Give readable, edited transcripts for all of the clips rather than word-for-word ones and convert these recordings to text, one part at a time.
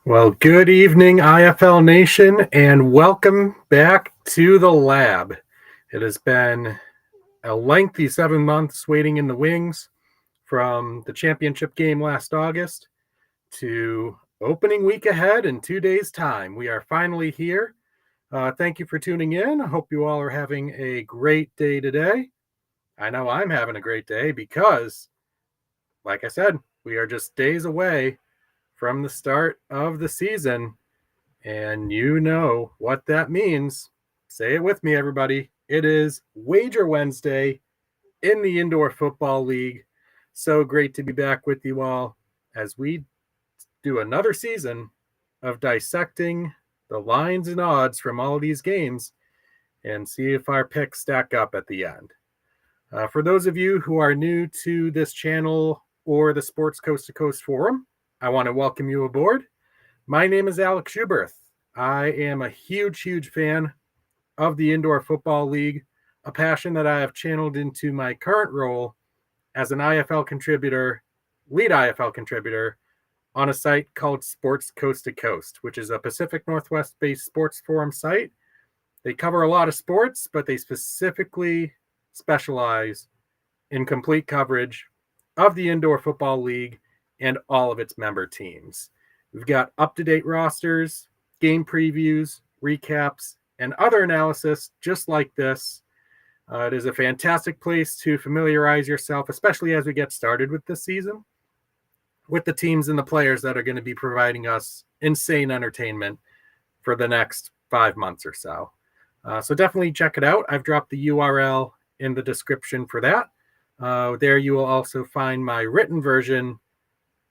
Well, good evening, IFL Nation, and welcome back to the lab. It has been a lengthy 7 months waiting in the wings from the championship game last August to opening week ahead in 2 days' time. We are finally here. Thank you for tuning in. I hope you all are having a great day today. I know I'm having a great day because, like I said, we are just days away from the start of the season. And you know what that means. Say it with me, everybody. It is Wager Wednesday in the Indoor Football League. So great to be back with you all as we do another season of dissecting the lines and odds from all of these games and see if our picks stack up at the end. For those of you who are new to this channel or the Sports Coast to Coast Forum, I want to welcome you aboard. My name is Alex Schuberth. I am a huge fan of the Indoor Football League, a passion that I have channeled into my current role as an IFL contributor, lead IFL contributor, on a site called Sports Coast to Coast, which is a Pacific Northwest-based sports forum site. They cover a lot of sports, but they specifically specialize in complete coverage of the Indoor Football League and all of its member teams. We've got up-to-date rosters, game previews, recaps, and other analysis just like this. It is a fantastic place to familiarize yourself, especially as we get started with this season, with the teams and the players that are going to be providing us insane entertainment for the next 5 months or so. So definitely check it out. I've dropped the URL in the description for that. There you will also find my written version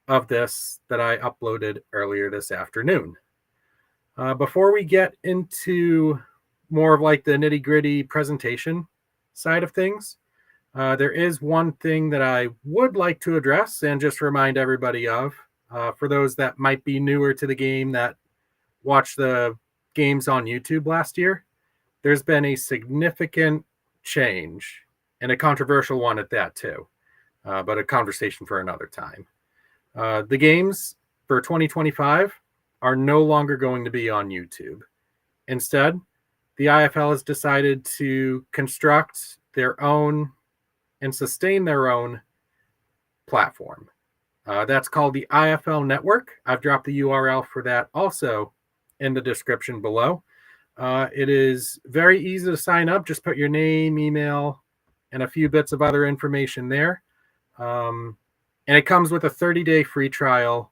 of this that I uploaded earlier this afternoon. Before we get into more of like the nitty-gritty presentation side of things, there is one thing that I would like to address and just remind everybody of, for those that might be newer to the game that watched the games on YouTube last year. There's been a significant change, and a controversial one at that too, but a conversation for another time. The games for 2025 are no longer going to be on YouTube. Instead, the IFL has decided to construct their own and sustain their own platform. That's called the IFL Network. I've dropped the URL for that also in the description below. It is very easy to sign up. Just put your name, email, and a few bits of other information there. And it comes with a 30-day free trial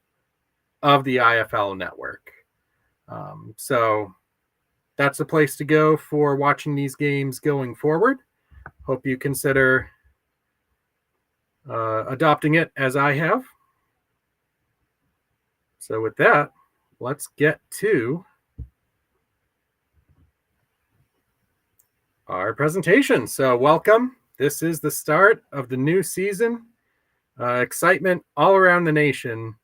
of the IFL Network. So that's the place to go for watching these games going forward. Hope you consider adopting it as I have. So with that, let's get to our presentation. So welcome. This is the start of the new season. Excitement all around the nation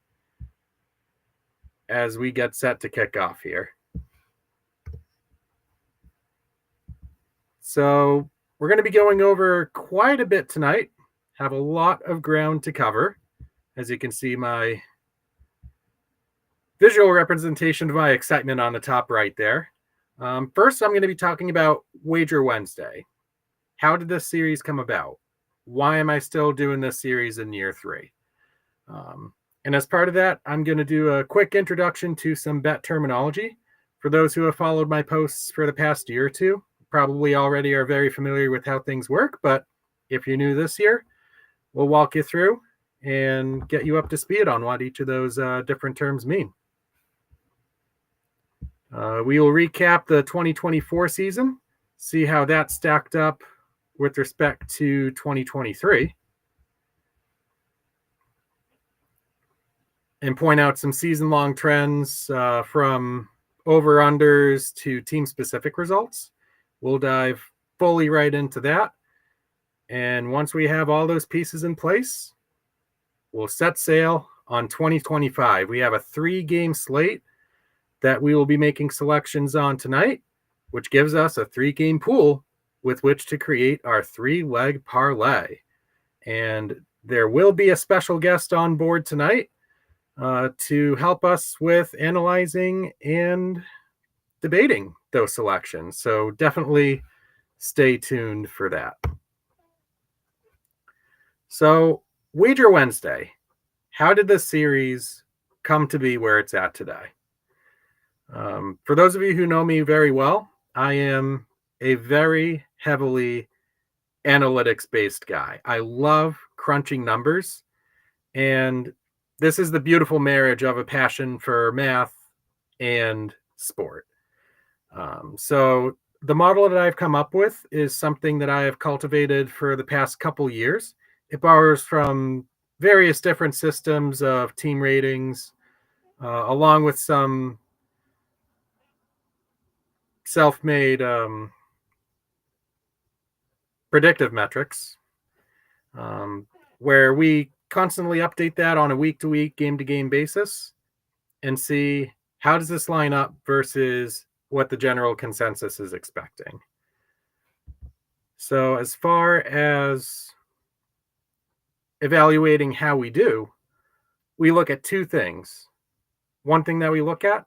as we get set to kick off here. So we're going to be going over quite a bit tonight. Have a lot of ground to cover. As you can see, my visual representation of my excitement on the top right there. First, I'm going to be talking about Wager Wednesday. How did this series come about? Why am I still doing this series in year 3? And as part of that, I'm going to do a quick introduction to some bet terminology. For those who have followed my posts for the past year or two, probably already are very familiar with how things work. But if you're new this year, we'll walk you through and get you up to speed on what each of those different terms mean. We will recap the 2024 season, see how that stacked up with respect to 2023, and point out some season-long trends from over-unders to team-specific results. We'll dive fully right into that. And once we have all those pieces in place, we'll set sail on 2025. We have a 3-game slate that we will be making selections on tonight, which gives us a 3-game pool with which to create our 3-leg parlay. And there will be a special guest on board tonight. to help us with analyzing and debating those selections. So definitely stay tuned for that. So, Wager Wednesday. How did this series come to be where it's at today? For those of you who know me very well, I am a very heavily analytics-based guy. I love crunching numbers, and this is the beautiful marriage of a passion for math and sport. So the model that I've come up with is something that I have cultivated for the past couple years. It borrows from various different systems of team ratings, along with some self-made predictive metrics, where we constantly update that on a week-to-week, game-to-game basis and see how does this line up versus what the general consensus is expecting. So as far as evaluating how we do, we look at two things. One thing that we look at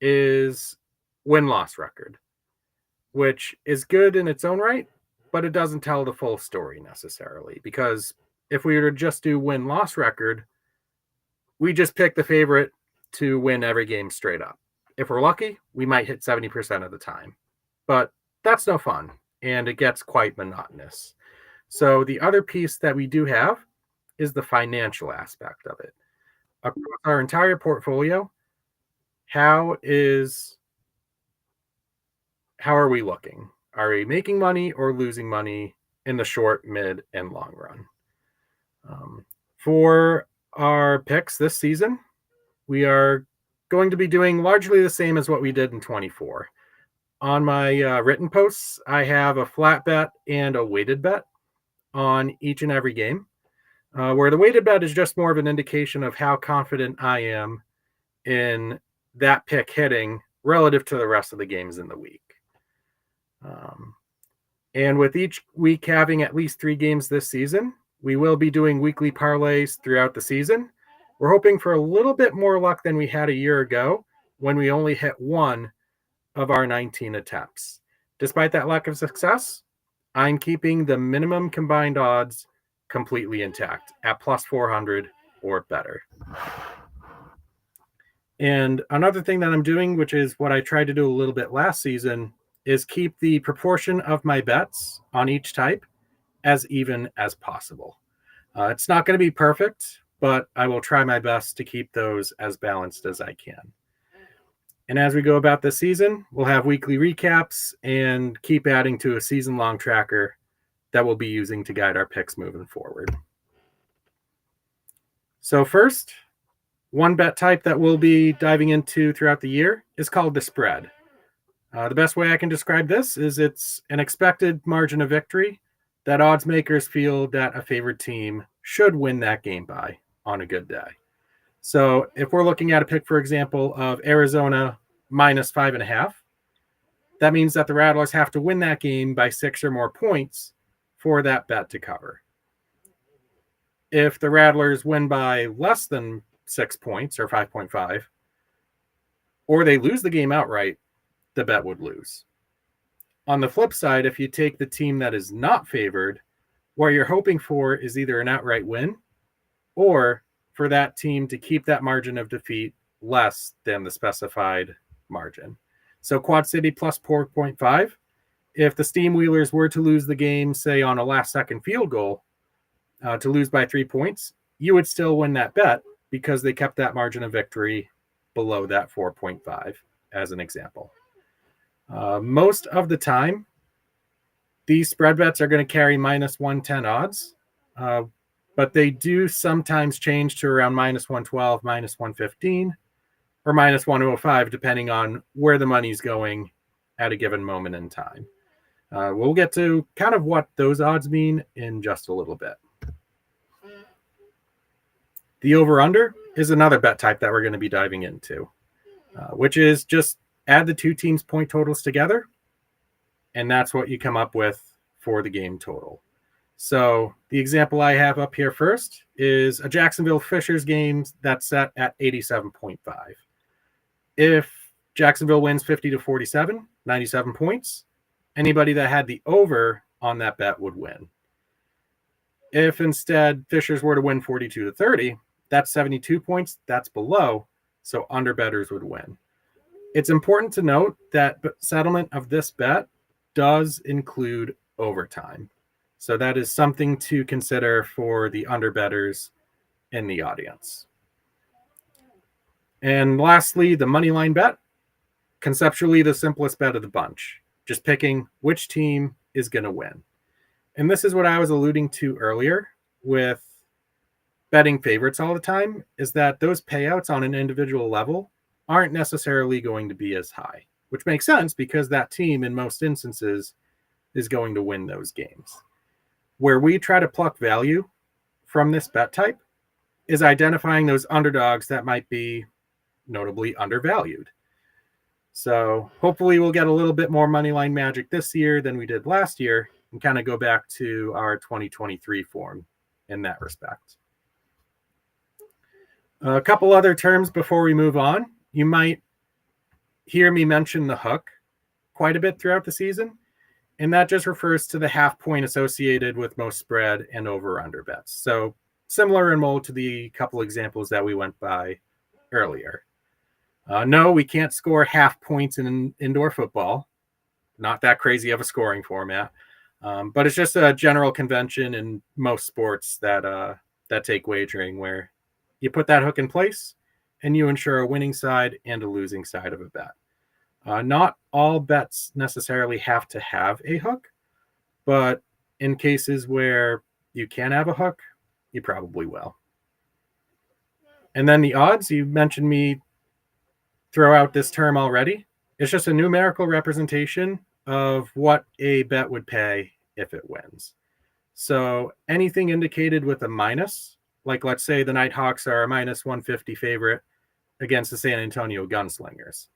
is win-loss record, which is good in its own right, but it doesn't tell the full story necessarily, because if we were to just do win-loss record, we just pick the favorite to win every game straight up. If we're lucky, we might hit 70% of the time, but that's no fun, and it gets quite monotonous. So the other piece that we do have is the financial aspect of it. Across our entire portfolio, how are we looking? Are we making money or losing money in the short, mid, and long run? For our picks this season, we are going to be doing largely the same as what we did in 24. On my written posts, I have a flat bet and a weighted bet on each and every game, where the weighted bet is just more of an indication of how confident I am in that pick hitting relative to the rest of the games in the week. And with each week having at least 3 games this season, we will be doing weekly parlays throughout the season. We're hoping for a little bit more luck than we had a year ago when we only hit 1 of our 19 attempts. Despite that lack of success, I'm keeping the minimum combined odds completely intact at plus 400 or better. And another thing that I'm doing, which is what I tried to do a little bit last season, is keep the proportion of my bets on each type as even as possible. It's not going to be perfect, but I will try my best to keep those as balanced as I can. And as we go about this season, we'll have weekly recaps and keep adding to a season-long tracker that we'll be using to guide our picks moving forward. So first, one bet type that we'll be diving into throughout the year is called the spread. The best way I can describe this is it's an expected margin of victory that odds makers feel that a favored team should win that game by on a good day. So if we're looking at a pick, for example, of Arizona minus 5.5, that means that the Rattlers have to win that game by 6 or more points for that bet to cover. If the Rattlers win by less than 6 points or 5.5, or they lose the game outright, the bet would lose. On the flip side, if you take the team that is not favored, what you're hoping for is either an outright win or for that team to keep that margin of defeat less than the specified margin. So Quad City plus 4.5, if the Steamwheelers were to lose the game, say on a last-second field goal, to lose by 3 points, you would still win that bet because they kept that margin of victory below that 4.5, as an example. Most of the time, these spread bets are going to carry minus 110 odds, but they do sometimes change to around minus 112, minus 115, or minus 105, depending on where the money's going at a given moment in time. We'll get to kind of what those odds mean in just a little bit. The over-under is another bet type that we're going to be diving into, which is just add the two teams' point totals together, and that's what you come up with for the game total. So the example I have up here first is a Jacksonville Fishers game that's set at 87.5. If Jacksonville wins 50-47, 97 points, anybody that had the over on that bet would win. If instead Fishers were to win 42-30, that's 72 points, that's below, so underbettors would win. It's important to note that settlement of this bet does include overtime. So that is something to consider for the underbettors in the audience. And lastly, the money line bet, conceptually the simplest bet of the bunch, just picking which team is going to win. And this is what I was alluding to earlier with betting favorites all the time, is that those payouts on an individual level aren't necessarily going to be as high, which makes sense because that team in most instances is going to win those games. Where we try to pluck value from this bet type is identifying those underdogs that might be notably undervalued. So hopefully we'll get a little bit more money line magic this year than we did last year and kind of go back to our 2023 form in that respect. A couple other terms before we move on. You might hear me mention the hook quite a bit throughout the season, and that just refers to the half point associated with most spread and over-under bets. So similar in mold to the couple examples that we went by earlier. No, we can't score half points in indoor football. Not that crazy of a scoring format, but it's just a general convention in most sports that take wagering where you put that hook in place and you ensure a winning side and a losing side of a bet. Not all bets necessarily have to have a hook, but in cases where you can have a hook, you probably will. And then the odds, you mentioned me throw out this term already. It's just a numerical representation of what a bet would pay if it wins. So anything indicated with a minus, like let's say the Nighthawks are a minus 150 favorite against the San Antonio Gunslingers.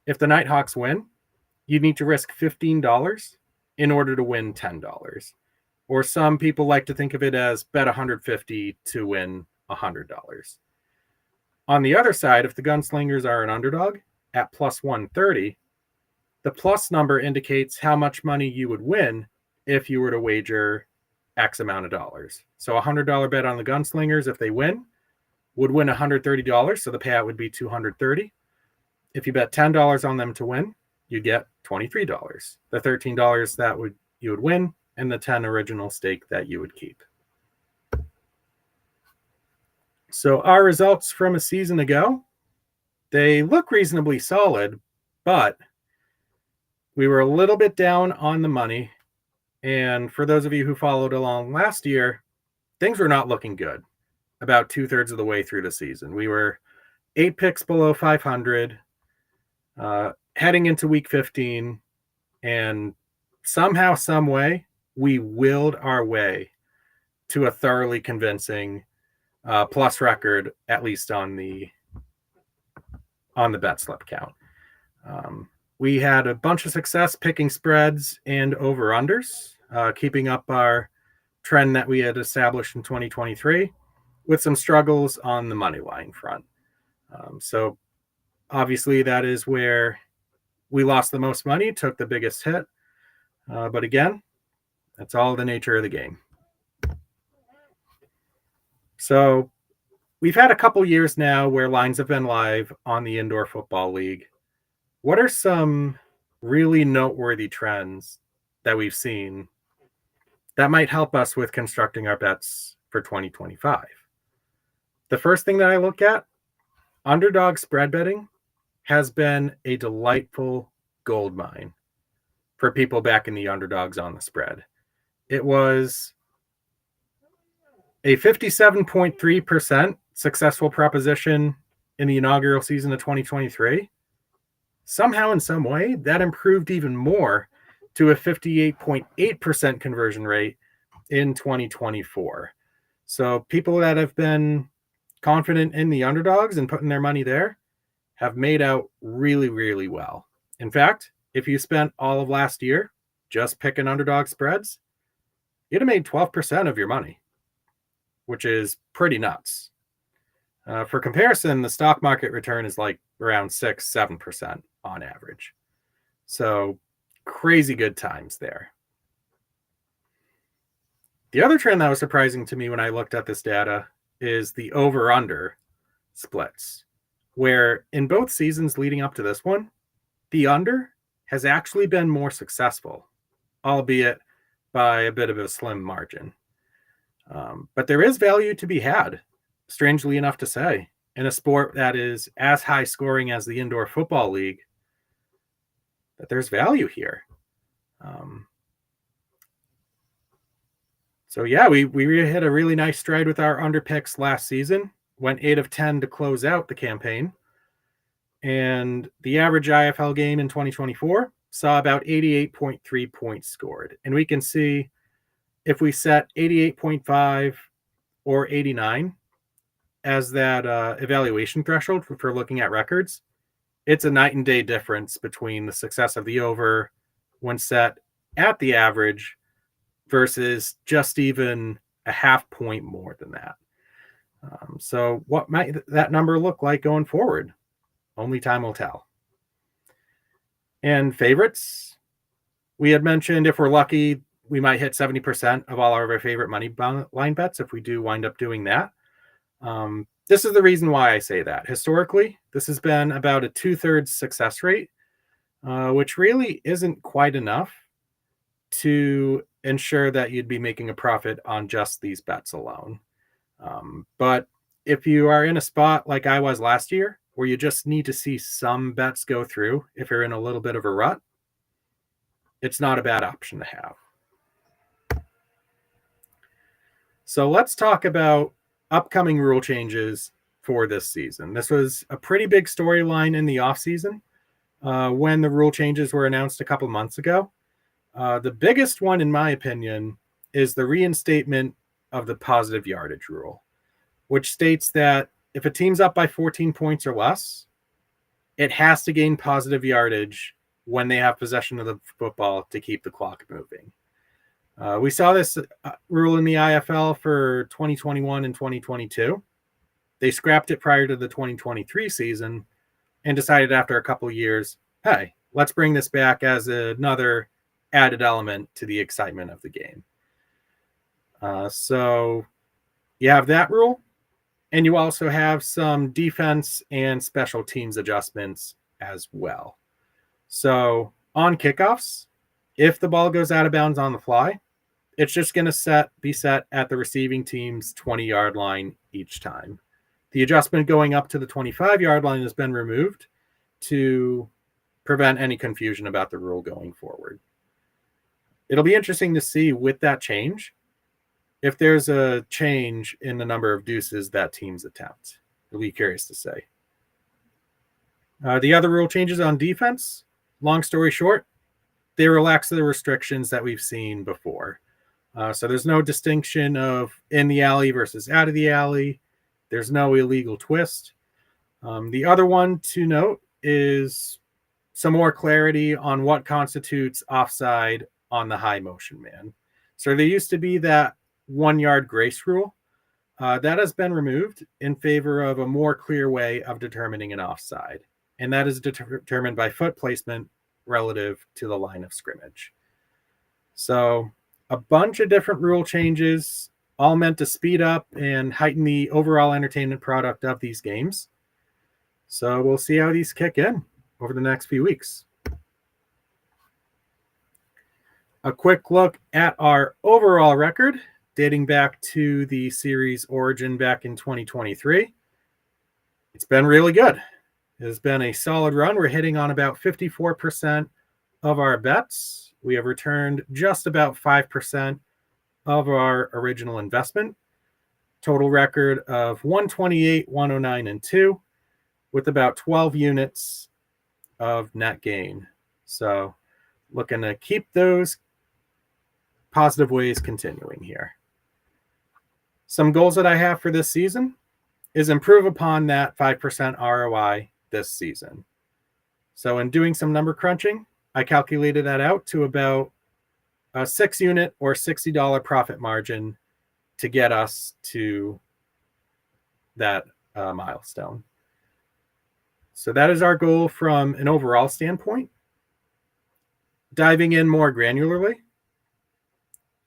If the Nighthawks win, you need to risk $15 in order to win $10. Or some people like to think of it as bet $150 to win $100. On the other side, if the Gunslingers are an underdog at plus 130, the plus number indicates how much money you would win if you were to wager X amount of dollars. So a $100 bet on the Gunslingers, if they win, would win $130, so the payout would be $230. If you bet $10 on them to win, you get $23. The $13 that you would win, and the $10 original stake that you would keep. So our results from a season ago, they look reasonably solid, but we were a little bit down on the money. And for those of you who followed along last year, things were not looking good about 2/3 of the way through the season. We were 8 picks below 500, heading into week 15, and somehow, some way, we willed our way to a thoroughly convincing plus record, at least on the bet slip count. We had a bunch of success picking spreads and over-unders, keeping up our trend that we had established in 2023, with some struggles on the money line front. So obviously that is where we lost the most money, took the biggest hit. But again, that's all the nature of the game. So we've had a couple years now where lines have been live on the Indoor Football League. What are some really noteworthy trends that we've seen that might help us with constructing our bets for 2025? The first thing that I look at, underdog spread betting has been a delightful gold mine for people backing the underdogs on the spread. It was a 57.3% successful proposition in the inaugural season of 2023. Somehow, in some way, that improved even more to a 58.8% conversion rate in 2024. So people that have been confident in the underdogs and putting their money there have made out really, really well. In fact, if you spent all of last year just picking underdog spreads, you'd have made 12% of your money, which is pretty nuts. For comparison, the stock market return is like around 6-7% on average. So crazy good times there. The other trend that was surprising to me when I looked at this data is the over-under splits, where in both seasons leading up to this one, the under has actually been more successful, albeit by a bit of a slim margin. But there is value to be had, strangely enough to say, in a sport that is as high scoring as the indoor football league, that there's value here. So yeah, we hit a really nice stride with our under picks last season, went 8 of 10 to close out the campaign. And the average IFL game in 2024 saw about 88.3 points scored. And we can see if we set 88.5 or 89 as that evaluation threshold for looking at records, it's a night and day difference between the success of the over when set at the average versus just even a half point more than that. So what might that number look like going forward? Only time will tell. And favorites, we had mentioned if we're lucky, we might hit 70% of all of our favorite money line bets if we do wind up doing that. This is the reason why I say that. Historically, this has been about a 2/3 success rate, which really isn't quite enough to ensure that you'd be making a profit on just these bets alone. But if you are in a spot like I was last year, where you just need to see some bets go through if you're in a little bit of a rut, it's not a bad option to have. So let's talk about upcoming rule changes for this season. This was a pretty big storyline in the offseason when the rule changes were announced a couple months ago. The biggest one, in my opinion, is the reinstatement of the positive yardage rule, which states that if a team's up by 14 points or less, it has to gain positive yardage when they have possession of the football to keep the clock moving. We saw this rule in the IFL for 2021 and 2022. They scrapped it prior to the 2023 season and decided after a couple of years, hey, let's bring this back as another added element to the excitement of the game. So you have that rule, and you also have some defense and special teams adjustments as well. So on kickoffs, if the ball goes out of bounds on the fly, it's just going to be set at the receiving team's 20-yard line each time. The adjustment going up to the 25-yard line has been removed to prevent any confusion about the rule going forward. It'll be interesting to see with that change if there's a change in the number of deuces that teams attempt. It'll be curious to say. The other rule changes on defense, long story short, they relax the restrictions that we've seen before. So there's no distinction of in the alley versus out of the alley. There's no illegal twist. The other one to note is some more clarity on what constitutes offside on the high motion man. So there used to be that 1-yard grace rule. That has been removed in favor of a more clear way of determining an offside. And that is determined by foot placement relative to the line of scrimmage. So a bunch of different rule changes, all meant to speed up and heighten the overall entertainment product of these games. So we'll see how these kick in over the next few weeks. A quick look at our overall record dating back to the series origin back in 2023. It's been really good. It has been a solid run. We're hitting on about 54% of our bets. We have returned just about 5% of our original investment. Total record of 128, 109, and 2 with about 12 units of net gain. So looking to keep those positive ways continuing here. Some goals that I have for this season is improve upon that 5% ROI this season. So in doing some number crunching, I calculated that out to about a 6-unit or $60 profit margin to get us to that milestone. So that is our goal from an overall standpoint. Diving in more granularly,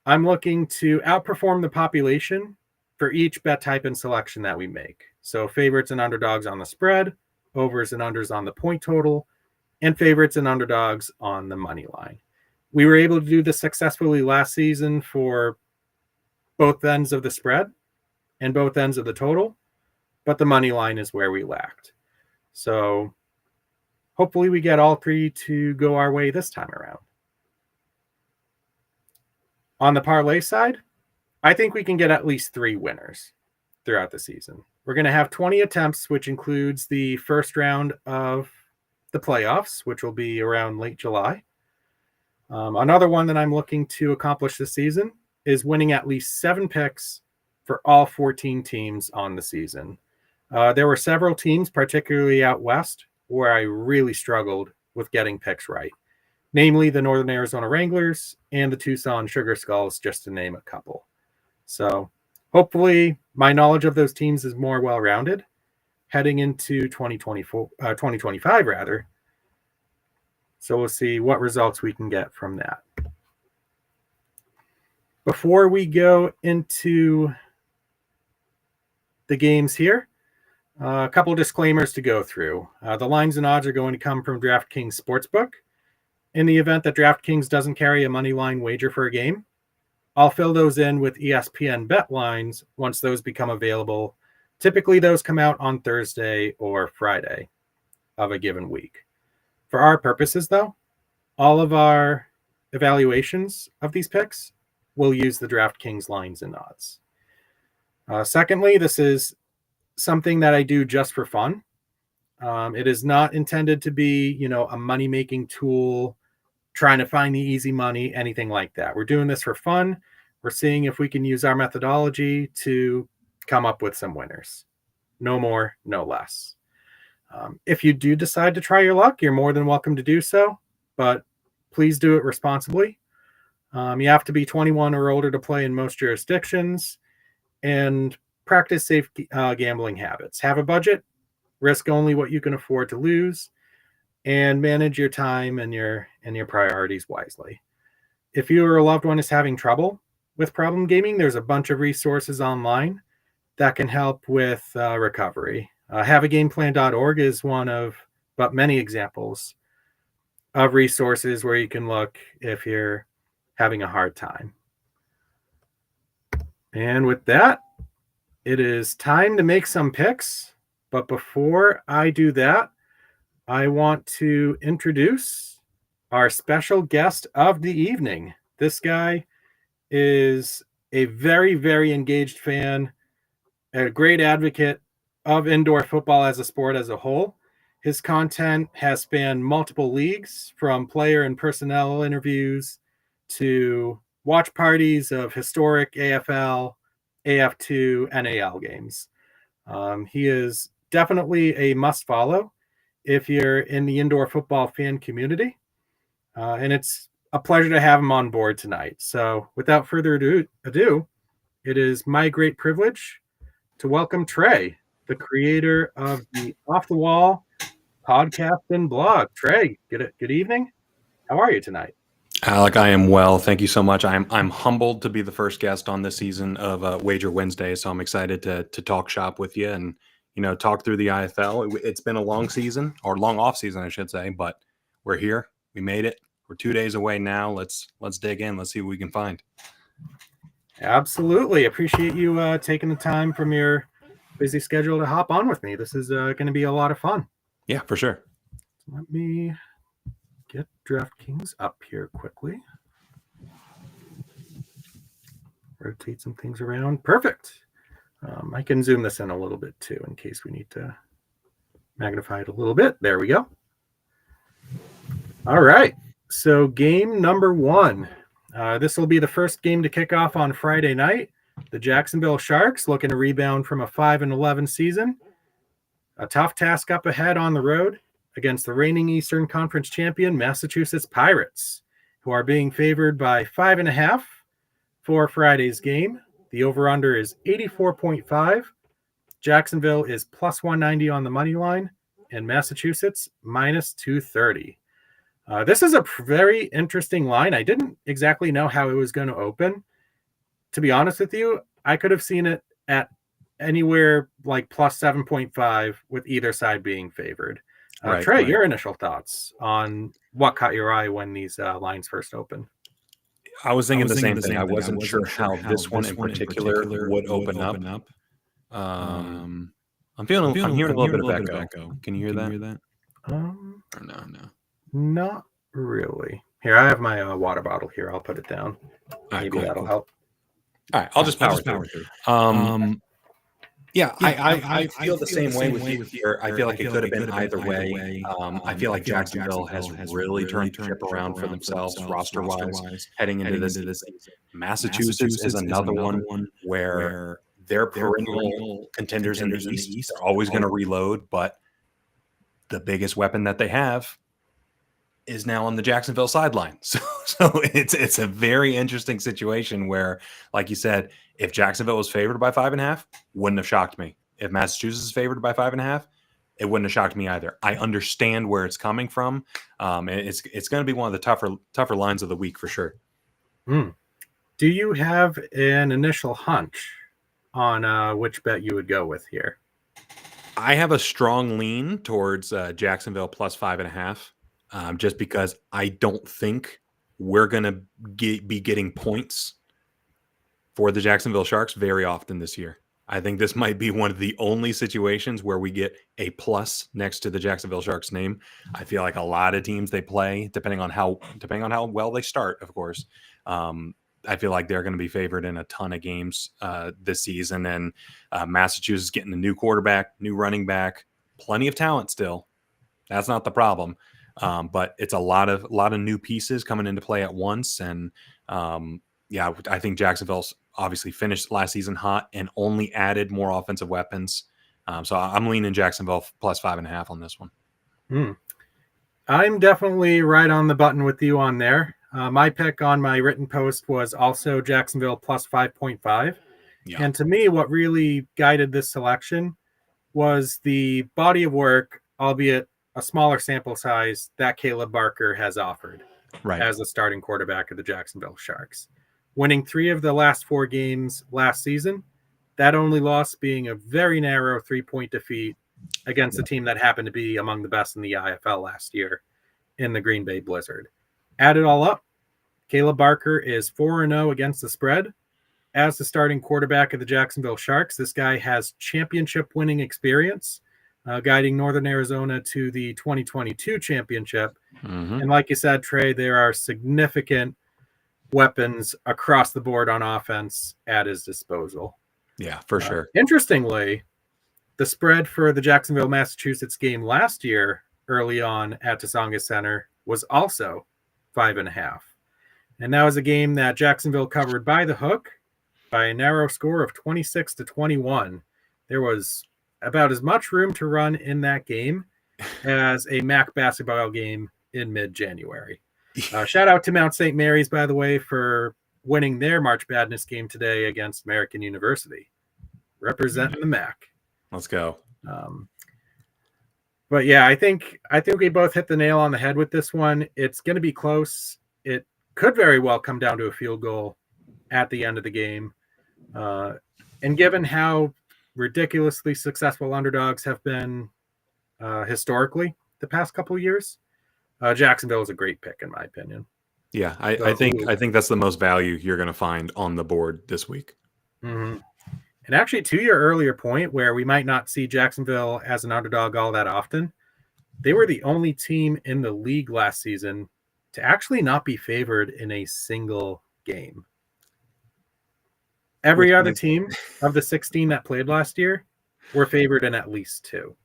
I'm looking to outperform the population for each bet type and selection that we make. So favorites and underdogs on the spread, overs and unders on the point total, and favorites and underdogs on the money line. We were able to do this successfully last season for both ends of the spread and both ends of the total, but the money line is where we lacked. So hopefully we get all three to go our way this time around. On the parlay side, I think we can get at least 3 winners throughout the season. We're going to have 20 attempts, which includes the first round of the playoffs, which will be around late July. Another one that I'm looking to accomplish this season is winning at least 7 picks for all 14 teams on the season. There were several teams, particularly out west, where I really struggled with getting picks right, namely the Northern Arizona Wranglers and the Tucson Sugar Skulls, just to name a couple. So hopefully my knowledge of those teams is more well-rounded heading into 2025 rather. So we'll see what results we can get from that. Before we go into the games here, a couple disclaimers to go through. The lines and odds are going to come from DraftKings Sportsbook. In the event that DraftKings doesn't carry a money line wager for a game, I'll fill those in with ESPN bet lines once those become available. Typically, those come out on Thursday or Friday of a given week. For our purposes, though, all of our evaluations of these picks will use the DraftKings lines and odds. Secondly, this is something that I do just for fun. It is not intended to be, a money-making tool, trying to find the easy money, anything like that. We're doing this for fun. We're seeing if we can use our methodology to come up with some winners. No more, no less. If you do decide to try your luck, you're more than welcome to do so, but please do it responsibly. You have to be 21 or older to play in most jurisdictions, and practice safe gambling habits. Have a budget, risk only what you can afford to lose, and manage your time and your priorities wisely. If you or a loved one is having trouble with problem gaming, there's a bunch of resources online that can help with recovery. Haveagameplan.org is one of but many examples of resources where you can look if you're having a hard time. And with that, it is time to make some picks. But before I do that, I want to introduce our special guest of the evening. This guy is a very, very engaged fan, a great advocate of indoor football as a sport as a whole. His content has spanned multiple leagues, from player and personnel interviews to watch parties of historic AFL, AF2, NAL games. He is definitely a must follow if you're in the indoor football fan community. And it's a pleasure to have him on board tonight. So without further ado, it is my great privilege to welcome Trey, the creator of the Off the Wall podcast and blog. Trey, good evening. How are you tonight? Alec, I am well. Thank you so much. I'm humbled to be the first guest on this season of Wager Wednesday, so I'm excited to talk shop with you and talk through the IFL. It's been a long season, or long off season, I should say, but we're here. We made it. We're 2 days away now. Let's dig in. Let's see what we can find. Absolutely. Appreciate you taking the time from your busy schedule to hop on with me. This is going to be a lot of fun. Yeah, for sure. Let me get DraftKings up here quickly. Rotate some things around. Perfect. I can zoom this in a little bit too in case we need to magnify it a little bit. There we go. All right. So game number 1. This will be the first game to kick off on Friday night. The Jacksonville Sharks looking to rebound from a 5-11 season. A tough task up ahead on the road against the reigning Eastern Conference champion Massachusetts Pirates. who are being favored by 5.5 for Friday's game. The over-under is 84.5. Jacksonville is plus 190 on the money line, and Massachusetts minus 230. This is a very interesting line. I didn't exactly know how it was going to open. To be honest with you, I could have seen it at anywhere like plus 7.5 with either side being favored. Trey, your initial thoughts on what caught your eye when these lines first opened? I was thinking the same thing. I wasn't sure how this one in particular would open up. I'm hearing a little bit of echo. Can you hear that? Or no. Not really. Here, I have my water bottle here. I'll put it down. Maybe that'll help. All right, I'll just power through. Yeah, I feel the same way with you here. I feel like it could have been either way. I feel like Jacksonville has really turned the ship around for themselves roster-wise heading into this season. Massachusetts is another one where they're perennial contenders in the East. They're always going to reload, but the biggest weapon that they have is now on the Jacksonville sideline. So it's a very interesting situation where, like you said, if Jacksonville was favored by 5.5, wouldn't have shocked me. If Massachusetts is favored by 5.5, it wouldn't have shocked me either. I understand where it's coming from. And it's going to be one of the tougher lines of the week for sure. Do you have an initial hunch on which bet you would go with here? I have a strong lean towards Jacksonville plus 5.5. Just because I don't think we're going to be getting points for the Jacksonville Sharks very often this year. I think this might be one of the only situations where we get a plus next to the Jacksonville Sharks name. I feel like a lot of teams they play, depending on how well they start, of course. I feel like they're going to be favored in a ton of games this season. And Massachusetts getting a new quarterback, new running back, plenty of talent still. That's not the problem. But it's a lot of new pieces coming into play at once. And I think Jacksonville's obviously finished last season hot and only added more offensive weapons. So I'm leaning Jacksonville plus 5.5 on this one. I'm definitely right on the button with you on there. My pick on my written post was also Jacksonville plus 5.5. Yeah. And to me, what really guided this selection was the body of work, albeit a smaller sample size, that Caleb Barker has offered as the starting quarterback of the Jacksonville Sharks. Winning 3 of the last 4 games last season, that only loss being a very narrow 3-point defeat against a team that happened to be among the best in the IFL last year in the Green Bay Blizzard. Add it all up, Caleb Barker is 4-0 against the spread. As the starting quarterback of the Jacksonville Sharks, this guy has championship winning experience, guiding Northern Arizona to the 2022 championship. And like you said, Trey, there are significant weapons across the board on offense at his disposal. Yeah, for sure. Interestingly, the spread for the Jacksonville, Massachusetts game last year, early on at Tasonga Center, was also 5.5. And that was a game that Jacksonville covered by the hook by a narrow score of 26-21. There was about as much room to run in that game as a MAC basketball game in mid-January. Shout out to Mount St. Mary's, by the way, for winning their March Madness game today against American University, representing the MAC. Let's go. But yeah, I think we both hit the nail on the head with this one. It's going to be close. It could very well come down to a field goal at the end of the game. And given how ridiculously successful underdogs have been historically the past couple of years, Jacksonville is a great pick in my opinion. Yeah, I think that's the most value you're going to find on the board this week. Mm-hmm. And actually, to your earlier point, where we might not see Jacksonville as an underdog all that often, they were the only team in the league last season to actually not be favored in a single game. Every other team of the 16 that played last year were favored in at least 2.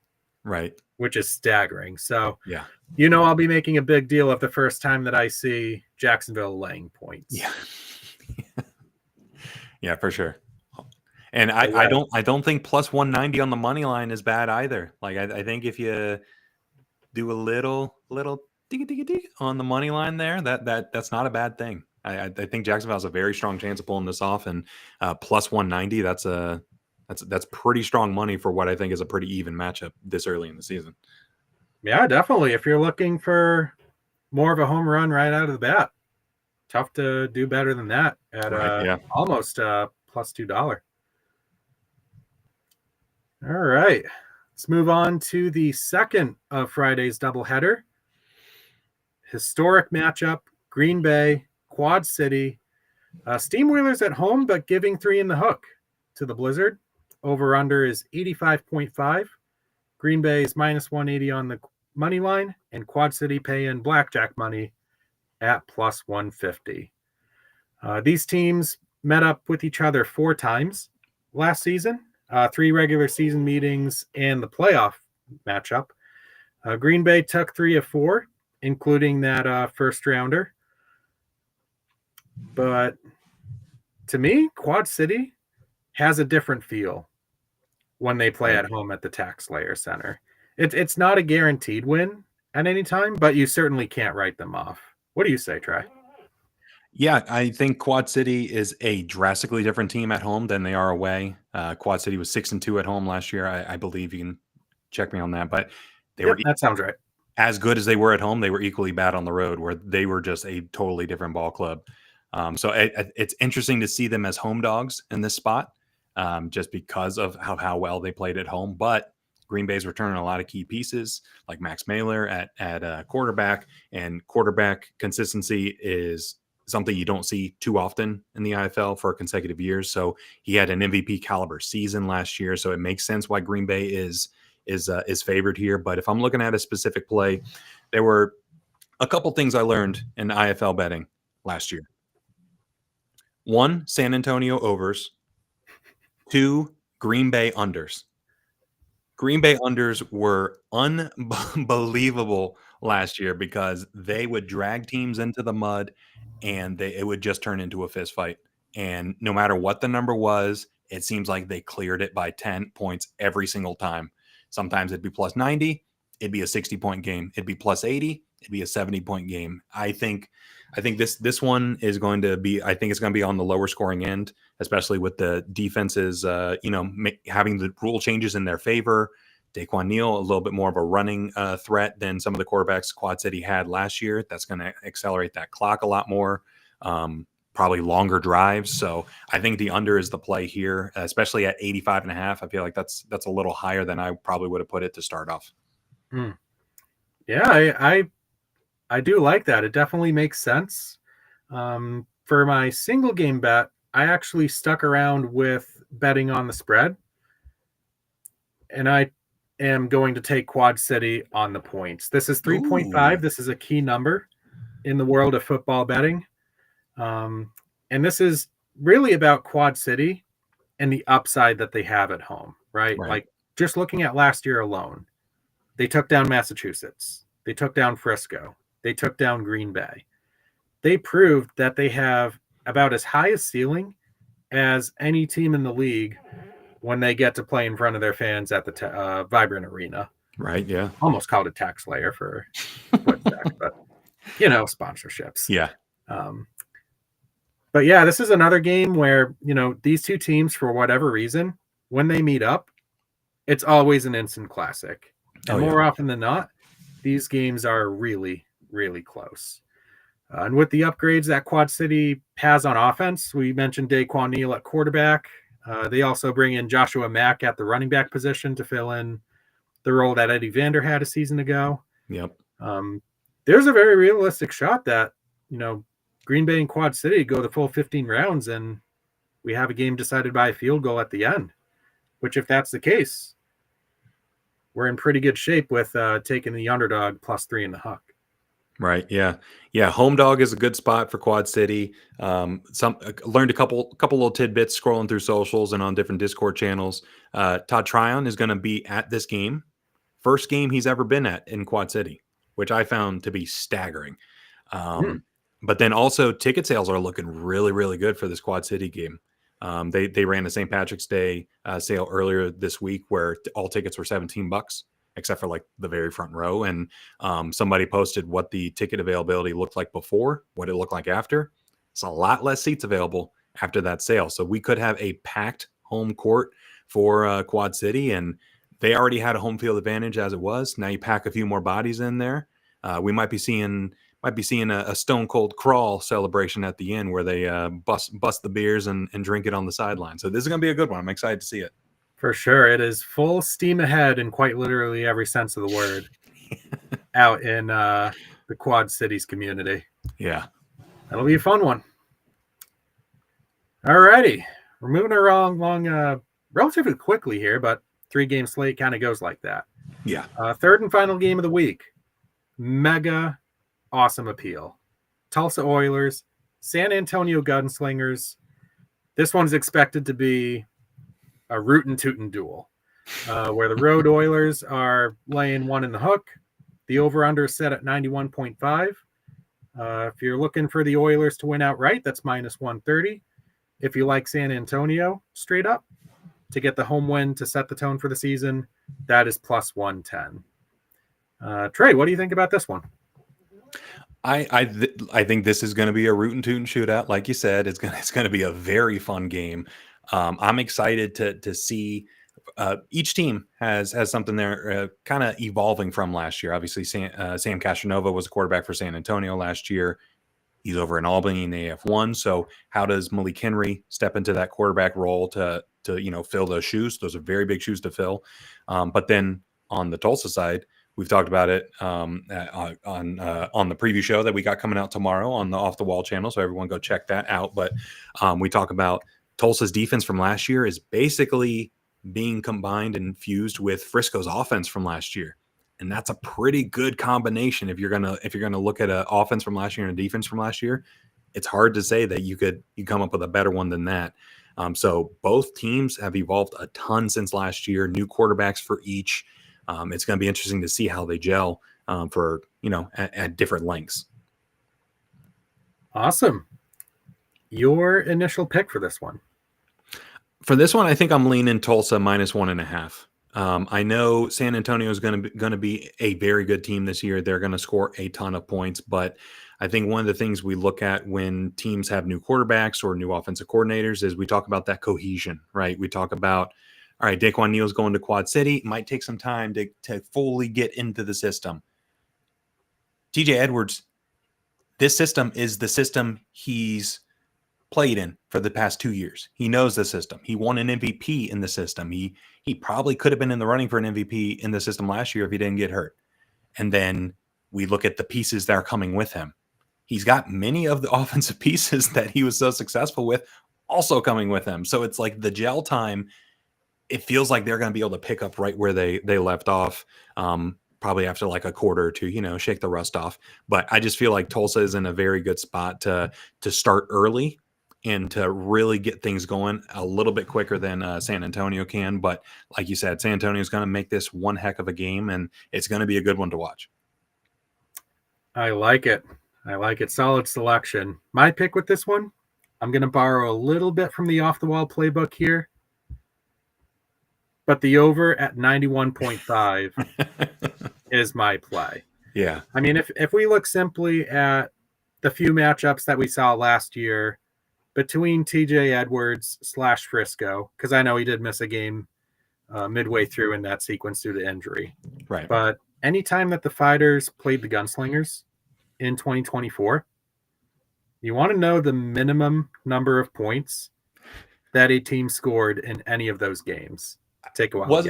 Right. Which is staggering. So, yeah, I'll be making a big deal of the first time that I see Jacksonville laying points. Yeah. Yeah, for sure. And I don't think plus 190 on the money line is bad either. Like I think if you do a little on the money line there. That's not a bad thing. I think Jacksonville has a very strong chance of pulling this off, and plus 190. That's pretty strong money for what I think is a pretty even matchup this early in the season. Yeah, definitely. If you're looking for more of a home run right out of the bat, tough to do better than that at almost plus $2. All right. Let's move on to the second of Friday's doubleheader. Historic matchup, Green Bay, Quad City. Steamwheelers at home, but giving 3 in the hook to the Blizzard. Over-under is 85.5. Green Bay is minus 180 on the money line, and Quad City paying blackjack money at plus 150. These teams met up with each other 4 times last season, 3 regular season meetings and the playoff matchup. Green Bay took 3 of 4, including that first rounder. But to me, Quad City has a different feel when they play at home at the TaxSlayer Center. It's not a guaranteed win at any time, but you certainly can't write them off. What do you say, Trey? Yeah, I think Quad City is a drastically different team at home than they are away. Quad City was 6-2 at home last year. I believe you can check me on that, but that sounds right. As good as they were at home, they were equally bad on the road, where they were just a totally different ball club. So it's interesting to see them as home dogs in this spot, just because of how well they played at home. But Green Bay's returning a lot of key pieces, like Max Mailer at quarterback, and quarterback consistency is something you don't see too often in the IFL for consecutive years. So he had an MVP caliber season last year, so it makes sense why Green Bay is favored here. But if I'm looking at a specific play, there were a couple things I learned in IFL betting last year. 1, San Antonio overs. 2, Green Bay unders. Green Bay unders were unbelievable last year because they would drag teams into the mud and it would just turn into a fist fight. And no matter what the number was, it seems like they cleared it by 10 points every single time. Sometimes it'd be plus 90, it'd be a 60-point game. It'd be plus 80, it'd be a 70-point game. I think this one is going to be, I think it's going to be on the lower scoring end, especially with the defenses, having the rule changes in their favor. Daquan Neal, a little bit more of a running threat than some of the quarterbacks Quad City had last year. That's going to accelerate that clock a lot more. Probably longer drives. So I think the under is the play here, especially at 85.5. I feel like that's a little higher than I probably would have put it to start off. Yeah, I do like that. It definitely makes sense. For my single game bet, I actually stuck around with betting on the spread, and I am going to take Quad City on the points. This is 3.5. This is a key number in the world of football betting. And this is really about Quad City and the upside that they have at home, right? Like just looking at last year alone, they took down Massachusetts. They took down Frisco. They took down Green Bay. They proved that they have about as high a ceiling as any team in the league when they get to play in front of their fans at the Vibrant Arena. Right, yeah. Almost called it TaxSlayer for Footstack, but, sponsorships. Yeah. But yeah, this is another game where, these two teams, for whatever reason, when they meet up, it's always an instant classic. And more often than not, these games are really, really close. And with the upgrades that Quad City has on offense, we mentioned Daquan Neal at quarterback. They also bring in Joshua Mack at the running back position to fill in the role that Eddie Vander had a season ago. Yep. There's a very realistic shot that, Green Bay and Quad City go the full 15 rounds and we have a game decided by a field goal at the end, which if that's the case, we're in pretty good shape with taking the underdog plus 3 in the hook. Right. Yeah. Yeah. Home dog is a good spot for Quad City. Learned a couple little tidbits scrolling through socials and on different Discord channels. Todd Tryon is going to be at this game. First game he's ever been at in Quad City, which I found to be staggering. But then also ticket sales are looking really, really good for this Quad City game. They ran a St. Patrick's Day sale earlier this week where all tickets were $17, except for like the very front row. And somebody posted what the ticket availability looked like before, what it looked like after. It's a lot less seats available after that sale. So we could have a packed home court for Quad City, and they already had a home field advantage as it was. Now you pack a few more bodies in there. We might be seeing a stone cold crawl celebration at the end where they bust the beers and drink it on the sideline. So this is going to be a good one. I'm excited to see it. For sure. It is full steam ahead in quite literally every sense of the word out in the Quad Cities community. Yeah. That'll be a fun one. All righty. We're moving along relatively quickly here, but 3-game slate kind of goes like that. Yeah. Third and final game of the week. Mega awesome appeal. Tulsa Oilers, San Antonio Gunslingers. This one's expected to be a rootin' tootin' duel, where the road Oilers are laying one in the hook. The over-under is set at 91.5. If you're looking for the Oilers to win outright, that's minus 130. If you like San Antonio straight up to get the home win to set the tone for the season, that is plus 110. Trey, what do you think about this one? I think this is going to be a root and tootin' shootout. Like you said, it's going to be a very fun game. I'm excited to see each team has something there kind of evolving from last year. Obviously, Sam Castronova was a quarterback for San Antonio last year. He's over in Albany in the AF1. So how does Malik Henry step into that quarterback role to fill those shoes? Those are very big shoes to fill. But then on the Tulsa side, we've talked about it on the preview show that we got coming out tomorrow on the Off the Wall channel. So everyone go check that out. But we talk about Tulsa's defense from last year is basically being combined and fused with Frisco's offense from last year. And that's a pretty good combination. If you're gonna look at an offense from last year and a defense from last year, it's hard to say that you come up with a better one than that. So both teams have evolved a ton since last year. New quarterbacks for each. It's going to be interesting to see how they gel at different lengths. Awesome. Your initial pick for this one? For this one, I think I'm leaning Tulsa minus 1.5. I know San Antonio is going to be a very good team this year. They're going to score a ton of points, but I think one of the things we look at when teams have new quarterbacks or new offensive coordinators is we talk about that cohesion, right? We talk about, all right, Daquan Neal's going to Quad City. It might take some time to fully get into the system. TJ Edwards, this system is the system he's played in for the past 2 years. He knows the system. He won an MVP in the system. He probably could have been in the running for an MVP in the system last year if he didn't get hurt. And then we look at the pieces that are coming with him. He's got many of the offensive pieces that he was so successful with also coming with him. So it's like the gel time, it feels like they're going to be able to pick up right where they left off, probably after like a quarter or two, shake the rust off. But I just feel like Tulsa is in a very good spot to start early and to really get things going a little bit quicker than San Antonio can. But like you said, San Antonio is going to make this one heck of a game, and it's going to be a good one to watch. I like it. Solid selection. My pick with this one, I'm going to borrow a little bit from the off-the-wall playbook here, but the over at 91.5 is my play. Yeah. I mean, if we look simply at the few matchups that we saw last year between TJ Edwards / Frisco, because I know he did miss a game midway through in that sequence due to injury. Right. But anytime that the Fighters played the Gunslingers in 2024, you want to know the minimum number of points that a team scored in any of those games. Take a while.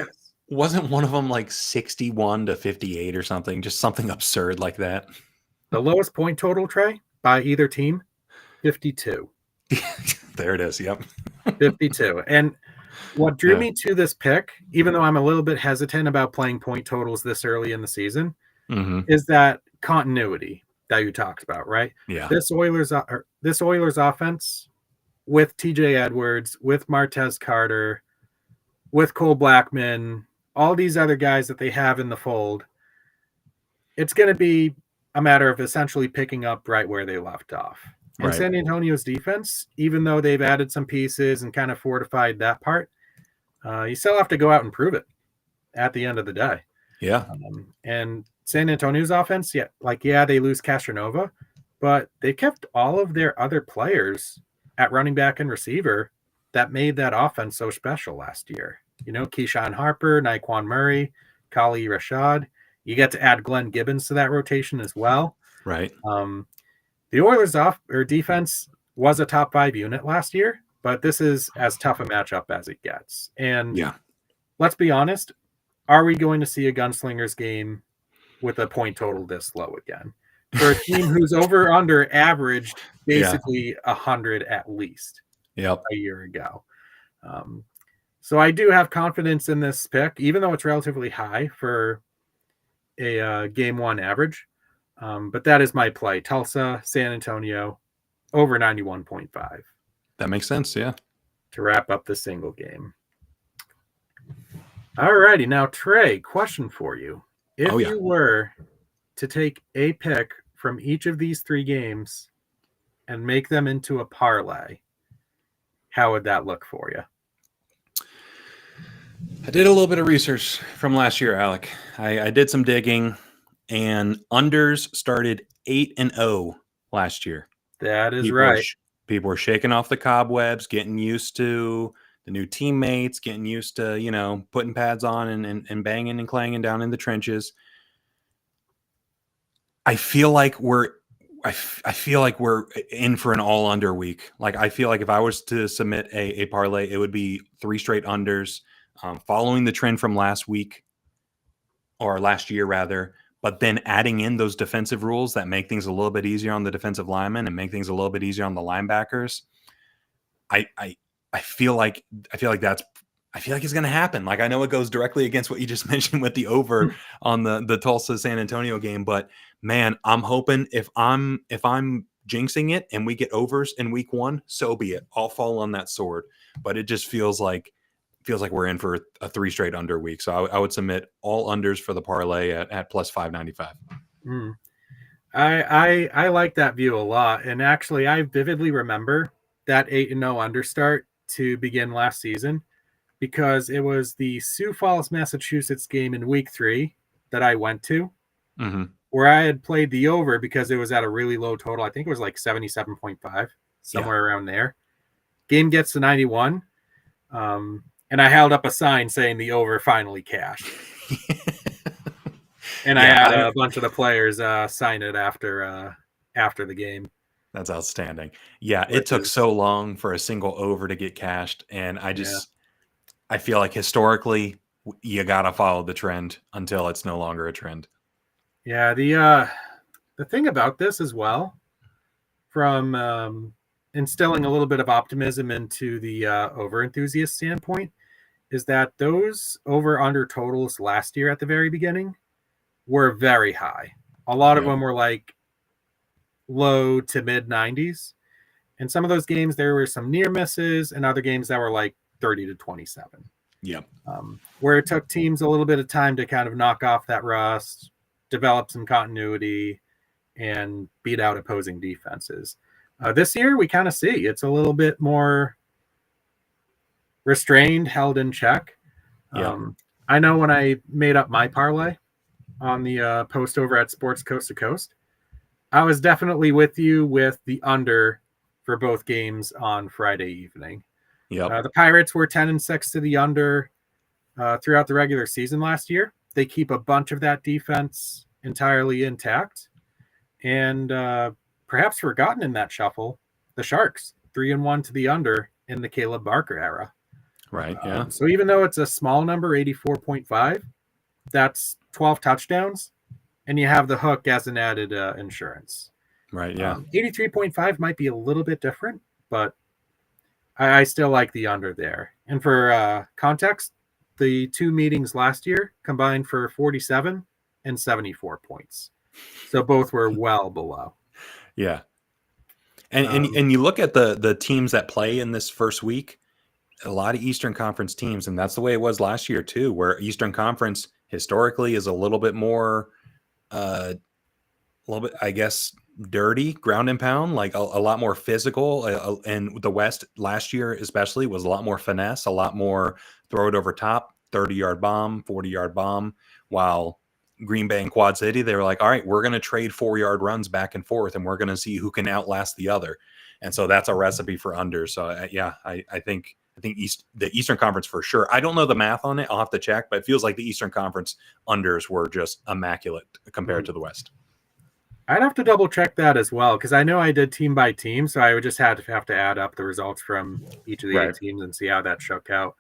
Wasn't one of them like 61-58 or something? Just something absurd like that. The lowest point total, Trey, by either team, 52. There it is. Yep. 52. And what drew me to this pick, even though I'm a little bit hesitant about playing point totals this early in the season, is that continuity that you talked about, right? Yeah. This Oilers offense with TJ Edwards, with Martez Carter, with Cole Blackman, all these other guys that they have in the fold, it's going to be a matter of essentially picking up right where they left off. And San Antonio's defense, even though they've added some pieces and kind of fortified that part, you still have to go out and prove it at the end of the day. Yeah. And San Antonio's offense, they lose Castronova, but they kept all of their other players at running back and receiver that made that offense so special last year. Keyshawn Harper, Naquan Murray, Kali Rashad. You get to add Glenn Gibbons to that rotation as well. Right. The Oilers defense was a top 5 unit last year, but this is as tough a matchup as it gets. And let's be honest, are we going to see a Gunslingers game with a point total this low again? For a team whose over-under averaged basically 100 at least a year ago. So I do have confidence in this pick, even though it's relatively high for a game one average. But that is my play. Tulsa, San Antonio, over 91.5. That makes sense, yeah. To wrap up the single game. All righty. Now, Trey, question for you. If you were to take a pick from each of these 3 games and make them into a parlay, how would that look for you? I did a little bit of research from last year, Alec. I did some digging, and unders started 8-0 last year. That is right. People were shaking off the cobwebs, getting used to the new teammates, getting used to, putting pads on and banging and clanging down in the trenches. I feel like we're in for an all under week. Like, I feel like if I was to submit a parlay, it would be 3 straight unders, following the trend from last week or last year rather, but then adding in those defensive rules that make things a little bit easier on the defensive linemen and make things a little bit easier on the linebackers. I feel like it's going to happen. Like, I know it goes directly against what you just mentioned with the over on the Tulsa San Antonio game, but man, I'm hoping if I'm jinxing it and we get overs in week 1, so be it. I'll fall on that sword. But it just feels like we're in for a 3 straight under week. So I would submit all unders for the parlay at plus 595. I like that view a lot. And actually, I vividly remember that 8-0 under start to begin last season, because it was the Sioux Falls, Massachusetts game in week 3 that I went to, where I had played the over because it was at a really low total. I think it was like 77.5, somewhere around there. Game gets to 91. And I held up a sign saying the over finally cashed. And I had a bunch of the players sign it after the game. That's outstanding. Yeah, it took so long for a single over to get cashed. And I feel like historically, you got to follow the trend until it's no longer a trend. Yeah, the thing about this as well, from instilling a little bit of optimism into the over enthusiast standpoint, is that those over under totals last year at the very beginning were very high. A lot of them were like low to mid 90s. And some of those games, there were some near misses, and other games that were like 30 to 27. Yeah. Where it took teams a little bit of time to kind of knock off that rust, develop some continuity, and beat out opposing defenses. This year, we kind of see it's a little bit more restrained, held in check. I know when I made up my parlay on the post over at Sports Coast to Coast, I was definitely with you with the under for both games on Friday evening. The Pirates were 10-6 to the under throughout the regular season last year. They keep a bunch of that defense entirely intact. And perhaps forgotten in that shuffle, the Sharks, 3-1 to the under in the Caleb Barker era. Right, So even though it's a small number, 84.5, that's 12 touchdowns, and you have the hook as an added insurance. Right, yeah. 83.5 might be a little bit different, but I still like the under there. And for context, the 2 meetings last year combined for 47 and 74 points. So both were well below. Yeah. And you look at the teams that play in this first week, a lot of Eastern Conference teams, and that's the way it was last year too, where Eastern Conference historically is a little bit more, I guess, dirty, ground and pound, like a lot more physical. And the West last year especially was a lot more finesse, a lot more throw it over top. 30-yard bomb, 40-yard bomb, while Green Bay and Quad City, they were like, all right, we're going to trade 4-yard runs back and forth, and we're going to see who can outlast the other. And so that's a recipe for unders. So I think the Eastern Conference for sure. I don't know the math on it. I'll have to check, but it feels like the Eastern Conference unders were just immaculate compared to the West. I'd have to double check that as well, because I know I did team by team, so I would just have to add up the results from each of the 8 teams and see how that shook out.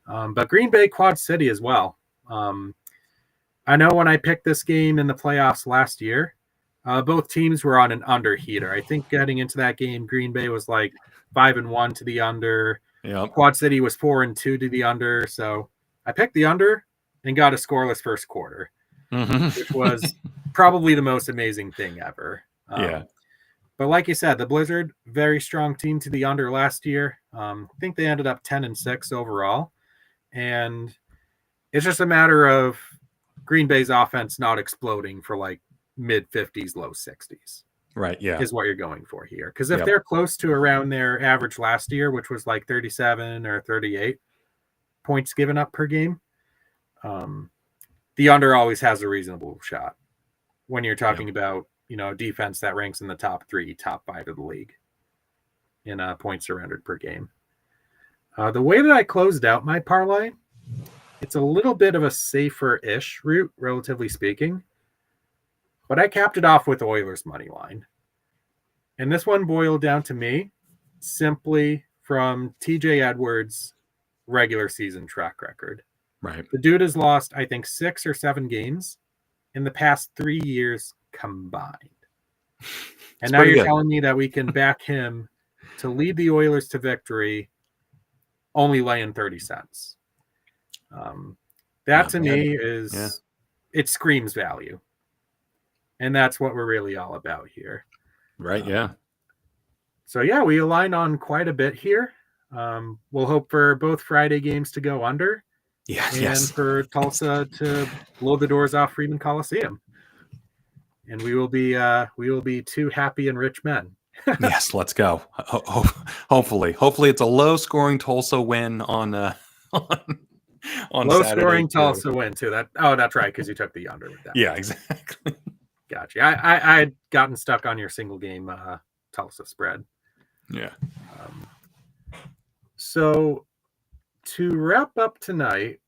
But Green Bay, Quad City as well. I know when I picked this game in the playoffs last year, both teams were on an under heater. I think getting into that game, Green Bay was like 5-1 to the under. Yep. Quad City was 4-2 to the under. So I picked the under and got a scoreless first quarter, which was probably the most amazing thing ever. But like you said, the Blizzard, very strong team to the under last year. I think they ended up 10-6 overall. And it's just a matter of Green Bay's offense not exploding for like mid 50s, low 60s. Right. Yeah. Is what you're going for here. Because if they're close to around their average last year, which was like 37 or 38 points given up per game, the under always has a reasonable shot when you're talking about, defense that ranks in the top 3, top 5 of the league in points surrendered per game. The way that I closed out my parlay, it's a little bit of a safer-ish route, relatively speaking. But I capped it off with Oilers money line. And this one boiled down to me simply from TJ Edwards' regular season track record. Right. The dude has lost, I think, 6 or 7 games in the past 3 years combined. And now you're telling me that we can back him to lead the Oilers to victory, only laying 30 cents. That to me is, it screams value. And that's what we're really all about here. Right, So, we align on quite a bit here. We'll hope for both Friday games to go under. And for Tulsa to blow the doors off Freeman Coliseum. And we will be 2 happy and rich men. Yes, let's go. Hopefully it's a low-scoring Tulsa win on low-scoring Tulsa win too. That's right, because you took the under with that. Yeah, exactly. Gotcha. I had gotten stuck on your single game Tulsa spread. Yeah. So to wrap up tonight,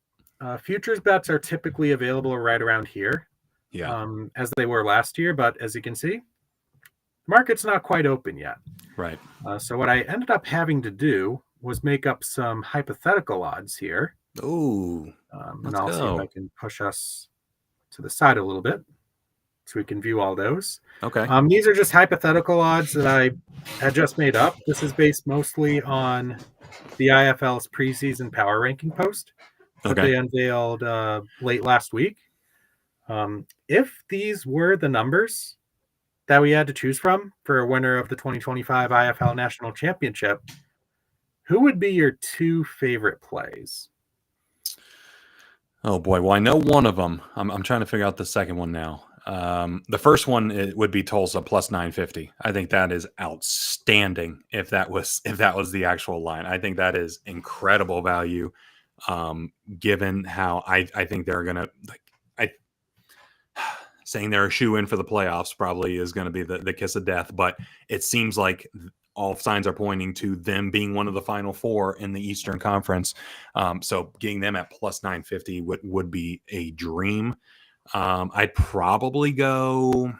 futures bets are typically available right around here. Yeah. As they were last year, but as you can see, the market's not quite open yet. Right. So what I ended up having to do was make up some hypothetical odds here. Ooh. And I'll see if I can push us to the side a little bit so we can view all those. Okay. These are just hypothetical odds that I had just made up. This is based mostly on the IFL's preseason power ranking post that they unveiled late last week. If these were the numbers that we had to choose from for a winner of the 2025 IFL National Championship, who would be your 2 favorite plays? Oh boy. Well, I know one of them. I'm trying to figure out the second one now. The first one would be Tulsa plus 950. I think that is outstanding. If that was the actual line, I think that is incredible value. Given how I think they're gonna saying they're a shoe in for the playoffs probably is going to be the kiss of death, but it seems like all signs are pointing to them being one of the final 4 in the Eastern Conference. So getting them at plus 950 would be a dream. I'd probably go.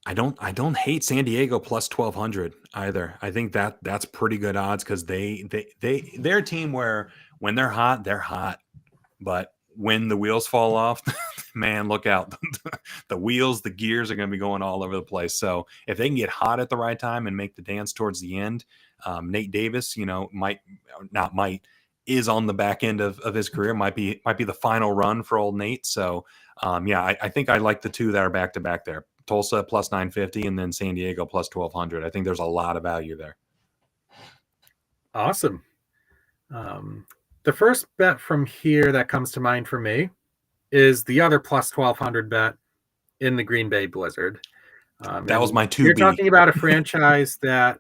I don't hate San Diego plus 1200 either. I think that's pretty good odds because they're a team where when they're hot, but when the wheels fall off, man, look out. The wheels, the gears are going to be going all over the place. So if they can get hot at the right time and make the dance towards the end, Nate Davis, is on the back end of his career, might be the final run for old Nate. So I think I like the 2 that are back to back there. Tulsa plus 950 and then San Diego plus 1200. I think there's a lot of value there. Awesome. The first bet from here that comes to mind for me is the other plus 1200 bet in the Green Bay Blizzard. That was my 2B. You're talking about a franchise that,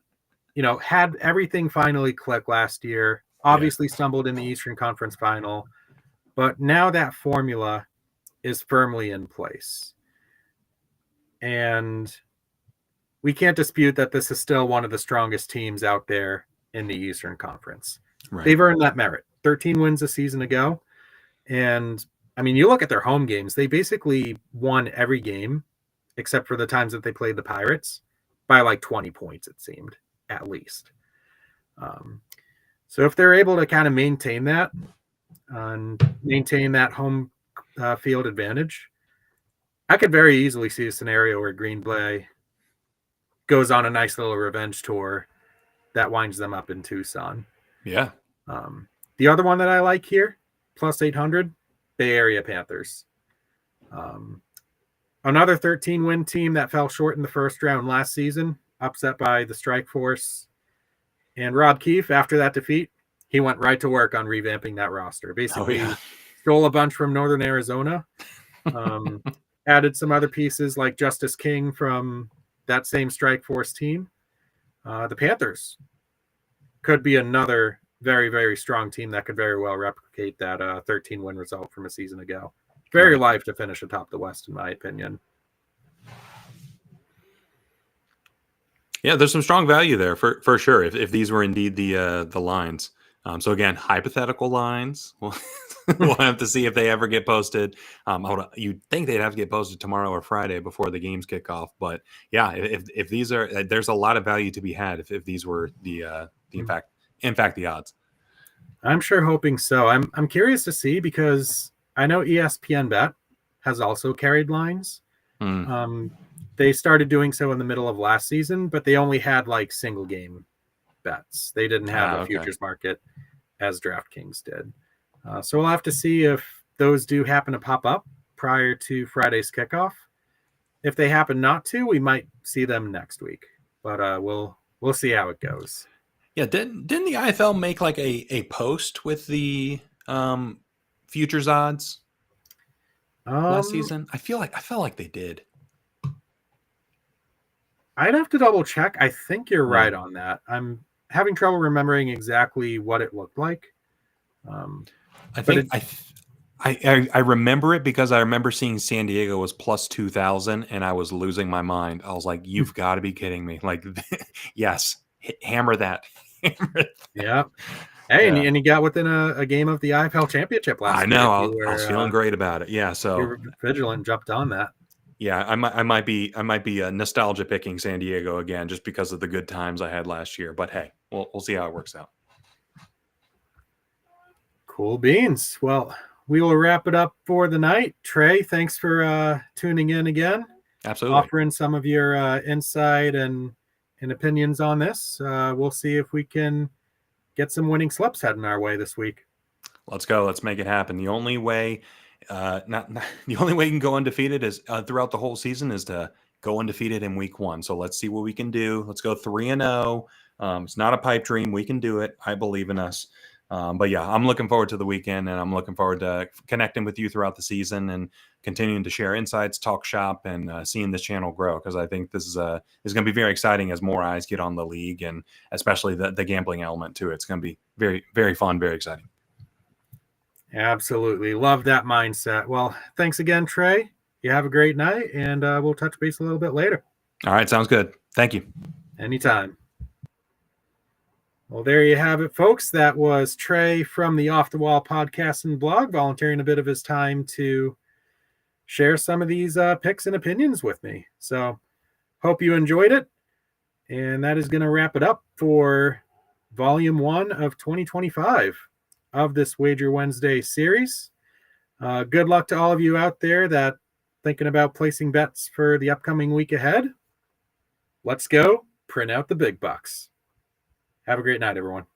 had everything finally click last year. Obviously stumbled in the Eastern Conference Final, but now that formula is firmly in place. And we can't dispute that this is still one of the strongest teams out there in the Eastern Conference. Right. They've earned that merit. 13 wins a season ago. And I mean, you look at their home games, they basically won every game except for the times that they played the Pirates by like 20 points, it seemed, at least. So if they're able to kind of maintain that and maintain that home field advantage, I could very easily see a scenario where Green Bay goes on a nice little revenge tour that winds them up in Tucson. Yeah. The other one that I like here, plus 800, Bay Area Panthers. Another 13-win team that fell short in the first round last season, upset by the Strike Force. And Rob Keefe, after that defeat, he went right to work on revamping that roster. Basically, stole a bunch from Northern Arizona, added some other pieces like Justice King from that same Strike Force team. The Panthers could be another very, very strong team that could very well replicate that 13-win result from a season ago. Very live to finish atop the West, in my opinion. Yeah, there's some strong value there for sure. If these were indeed the lines. So again, hypothetical lines. We'll have to see if they ever get posted. You'd think they'd have to get posted tomorrow or Friday before the games kick off. But yeah, if these are, there's a lot of value to be had if these were the in fact the odds. I'm sure hoping so. I'm curious to see because I know ESPN Bet has also carried lines. They started doing so in the middle of last season, but they only had like single game bets. They didn't have a futures market as DraftKings did. So we'll have to see if those do happen to pop up prior to Friday's kickoff. If they happen not to, we might see them next week, but we'll see how it goes. Yeah, didn't the IFL make like a post with the futures odds last season? I felt like they did. I'd have to double check. I think you're right on that. I'm having trouble remembering exactly what it looked like. I remember it because I remember seeing San Diego was plus 2,000 and I was losing my mind. I was like, you've got to be kidding me. Like, yes, hammer that. Yeah. Hey, and you got within a game of the IFL championship last I know. I was feeling great about it. Yeah. So you were vigilant, jumped on that. Yeah, I might be nostalgia picking San Diego again just because of the good times I had last year. But hey, we'll see how it works out. Cool beans. Well, we will wrap it up for the night. Trey, thanks for tuning in again. Absolutely. Offering some of your insight and opinions on this. We'll see if we can get some winning slips heading our way this week. Let's go. Let's make it happen. The only way the only way you can go undefeated is throughout the whole season is to go undefeated in week 1. So let's see what we can do. Let's go 3-0. It's not a pipe dream. We can do it. I believe in us. But yeah, I'm looking forward to the weekend, and I'm looking forward to connecting with you throughout the season and continuing to share insights, talk shop, and seeing this channel grow. Because I think this is going to be very exciting as more eyes get on the league, and especially the gambling element too. It's going to be very, very fun, very exciting. Absolutely. Love that mindset. Well, thanks again, Trey. You have a great night, and we'll touch base a little bit later. All right. Sounds good. Thank you. Anytime. Well, there you have it, folks. That was Trey from the Off the Wall podcast and blog, volunteering a bit of his time to share some of these picks and opinions with me. So hope you enjoyed it. And that is going to wrap it up for Volume 1 of 2025 of this Wager Wednesday series. Good luck to all of you out there that thinking about placing bets for the upcoming week ahead. Let's go print out the big bucks. Have a great night, everyone.